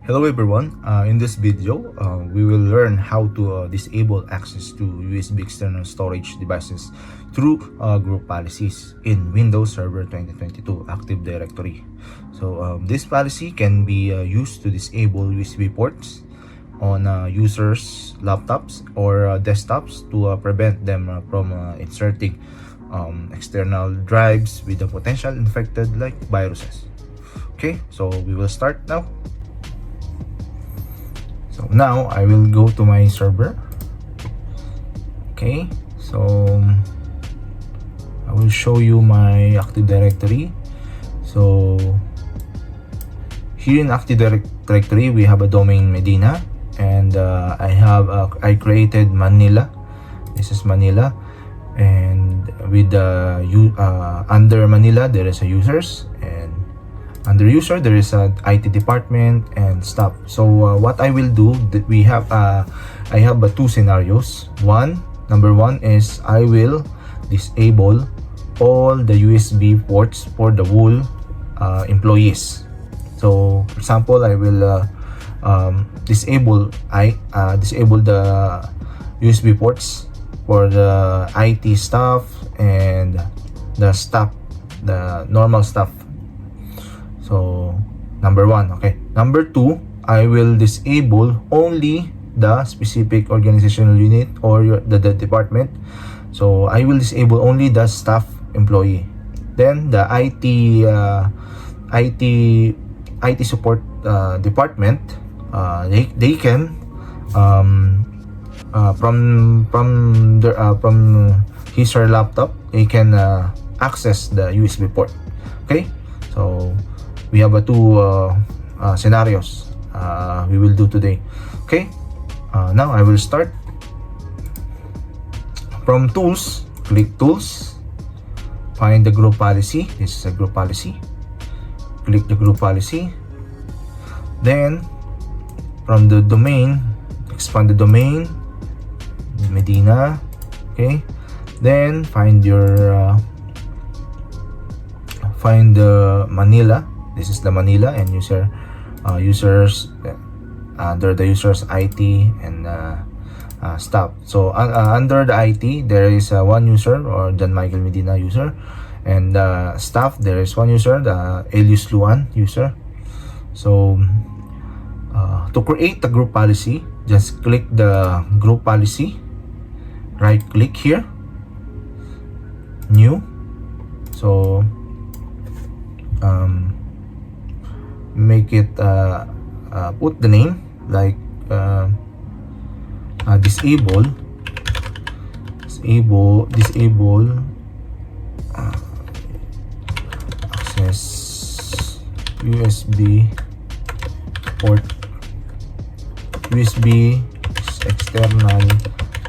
Hello everyone, in this video, we will learn how to disable access to USB external storage devices through group policies in Windows Server 2022 Active Directory. So this policy can be used to disable USB ports on users' laptops or desktops to prevent them from inserting external drives with the potential infected like viruses. Okay, so we will start now. So now I will go to my server. Okay, so I will show you my Active Directory. So here in Active Directory we have a domain Medina, and I created Manila. This is Manila, and with under Manila there is a users, and under user there is an IT department and stuff. So what I will do, that we have I have two scenarios. Number one is I will disable all the USB ports for the whole employees. So for example, I will disable the USB ports for the IT staff and the staff, the normal staff. So number one. Okay, number two, I will disable only the specific organizational unit or the department. So I will disable only the staff employee. Then the IT support department, they can from his or her laptop, they can access the USB port. Okay, so we have two scenarios we will do today. Okay, now I will start from tools. Click tools, find the group policy. This is a group policy. Click the group policy. Then from the domain, expand the domain Medina. Okay, then find your find the Manila. This is the Manila, and users under the users IT and staff. So under the IT there is one user, or John Michael Medina user, and staff there is one user, the Elius Luan user. So to create the group policy, just click the group policy, right click here, new. So make it put the name like disable access USB port, USB external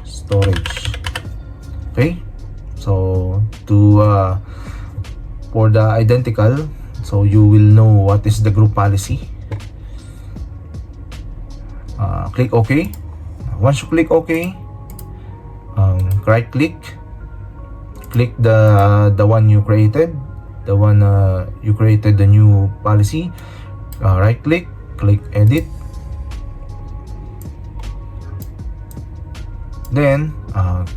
storage. Okay, so to for the identical, so you will know what is the group policy. Click OK. Once you click OK, right click the one you created, the one you created the new policy. Right click edit, then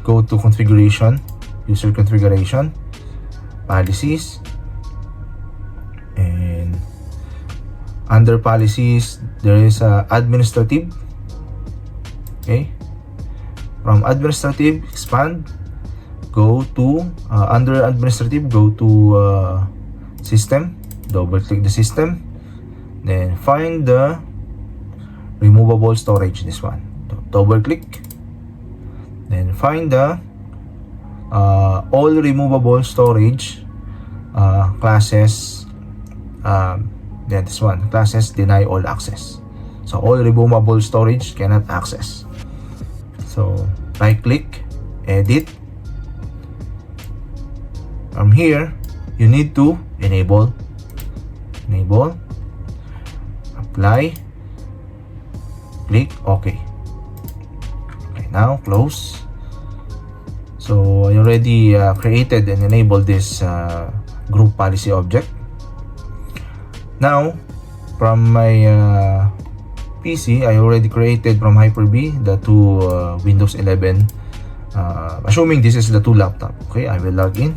go to configuration, user configuration, policies, and under policies there is administrative. Okay, from administrative expand, go to under administrative, go to system, double click the system, then find the removable storage, this one, double click, then find the all removable storage classes. Yeah, this one, classes deny all access. So all removable storage cannot access. So right click, edit. From here you need to enable, apply, click OK. Okay, now close. So I already created and enabled this group policy object. Now from my PC, I already created from Hyper-V the two Windows 11. Assuming this is the two laptop. Okay, I will log in.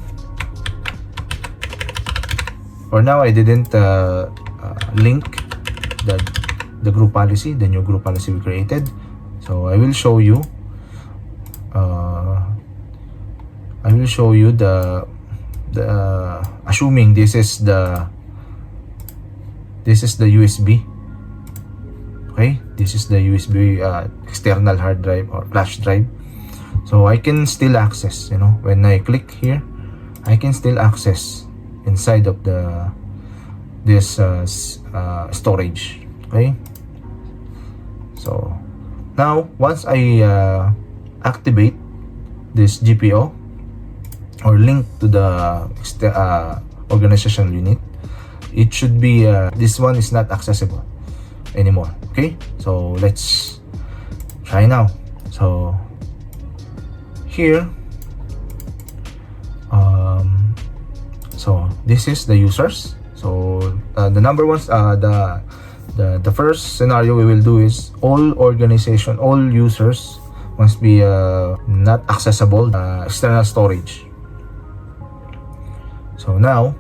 For now, I didn't link the group policy, the new group policy we created. So I will show you. The assuming this is the USB. Okay, this is the USB external hard drive or flash drive. So I can still access, you know, when I click here, I can still access inside of this storage. Okay, so now once I activate this GPO or link to the organizational unit, it should be this one is not accessible anymore. Okay, so let's try now. So here, so this is the users. So the number ones, the first scenario we will do is all users must be not accessible external storage. So now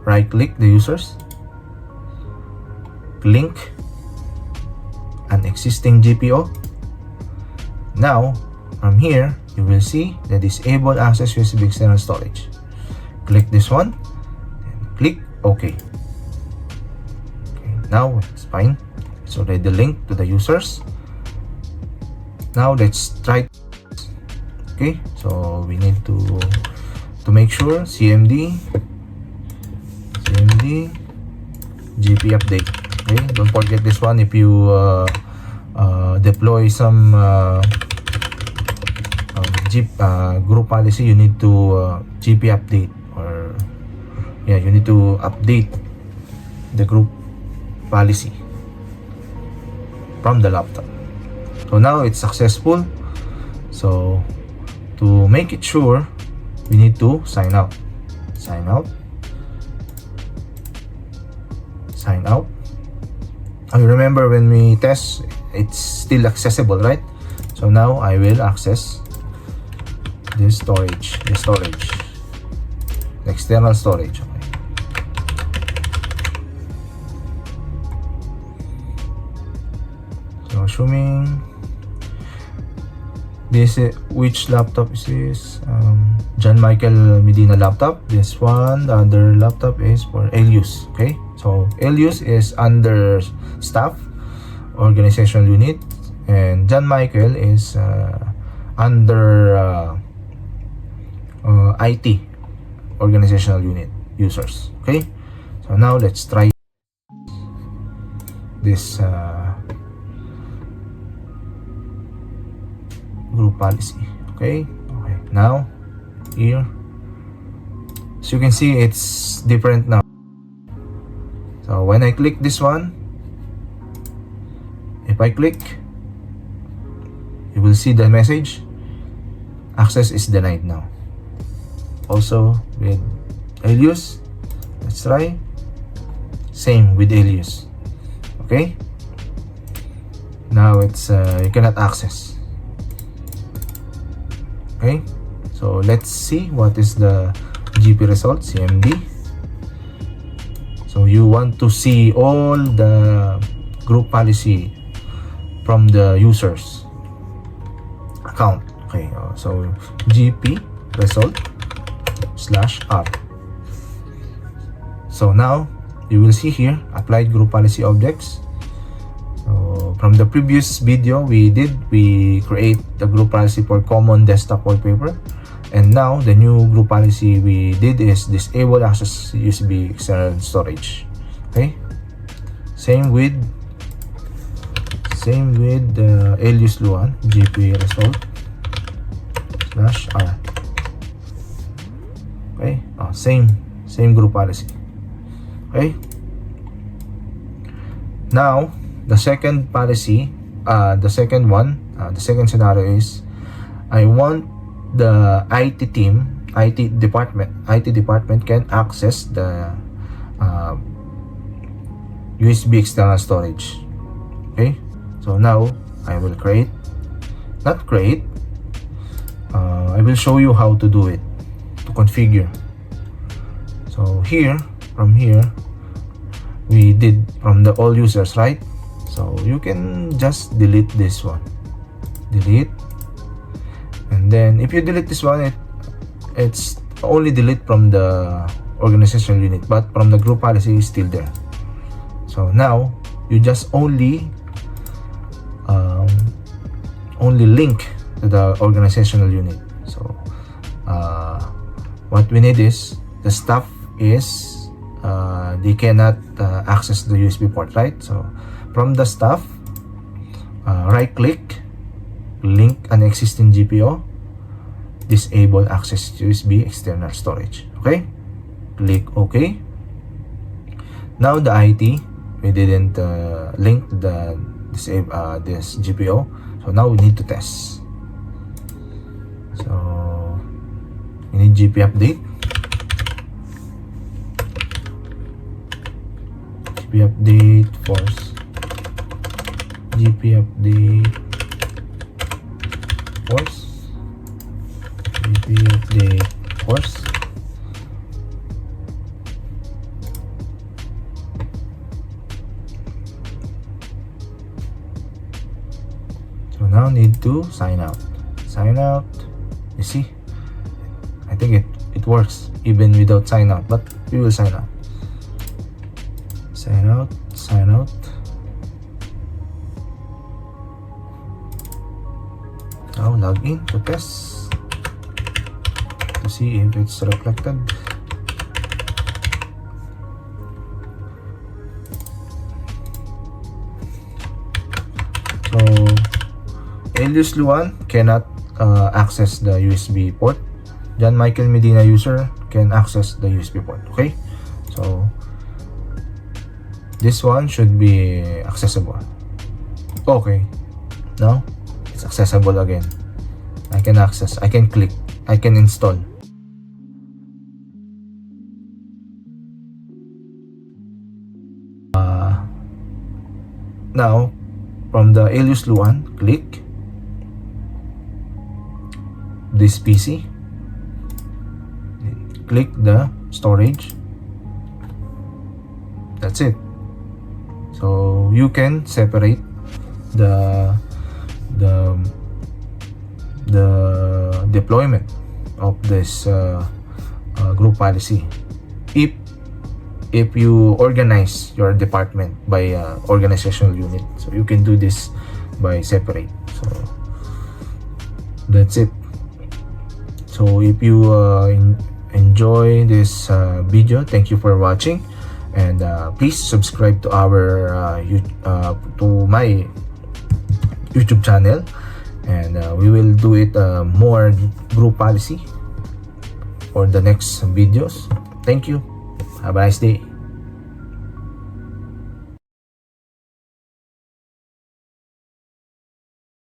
right click the users, link an existing GPO. Now from here you will see the disable access USB external storage. Click this one and click OK. Now it's fine. It's already linked to the users. Now let's try. Okay, so we need to make sure CMD GP update. Okay, don't forget this one. If you deploy some group policy, you need to GP update, or yeah, you need to update the group policy from the laptop. So now it's successful. So to make it sure, we need to sign out. Sign out. I remember when we test, it's still accessible, right? So now I will access this storage, the external storage. Okay. So assuming this, which laptop is this? John Michael Medina laptop. This one, the other laptop is for Elius. Okay, so Elius is under staff organizational unit, and John Michael is under IT organizational unit users. Okay, so now let's try this group policy. Okay, now here, as you can see, it's different now. So when I click this one, if I click, you will see the message, access is denied now. Also with Elius, let's try, same with Elius. Okay, now it's you cannot access. Okay, so let's see what is the GP result. CMD. So you want to see all the group policy from the users account. Okay, so GP result /R. So now you will see here applied group policy objects. So from the previous video we create the group policy for common desktop wallpaper, and now the new group policy we did is disable access USB external storage. Okay, same with the Elius Luan GP result /R. Okay, same group policy. Okay, now the second policy, the second scenario is I want the IT department can access the USB external storage. Okay, So now I will I will show you how to do it, to configure. So here, from here, we did from the all users, right? So you can just delete this one, delete, and then if you delete this one, it's only delete from the organizational unit, but from the group policy is still there. So now you just only link to the organizational unit. So what we need is the staff is they cannot access the USB port, right? So from the staff, right click, link an existing GPO, disable access USB external storage. Okay, click OK. Now the IT, we didn't link this GPO, so now we need to test. So we need GP update, force, GP update force. So now need to sign out. You see, I think it works even without sign out, but we will sign out. Sign out. Now log in to test to see if it's reflected. So Elias Luan cannot access the USB port. John Michael Medina user can access the USB port. Okay, so this one should be accessible. Okay, now it's accessible again. I can access, I can click, I can install. Now from the Elias Luan, click this PC, click the storage. That's it. So you can separate the deployment of this group policy if you organize your department by organizational unit. So you can do this by separate. So that's it. So if you enjoy this video, thank you for watching, and please subscribe to our to my YouTube channel, and we will do it more group policy for the next videos. Thank you. Have a nice day.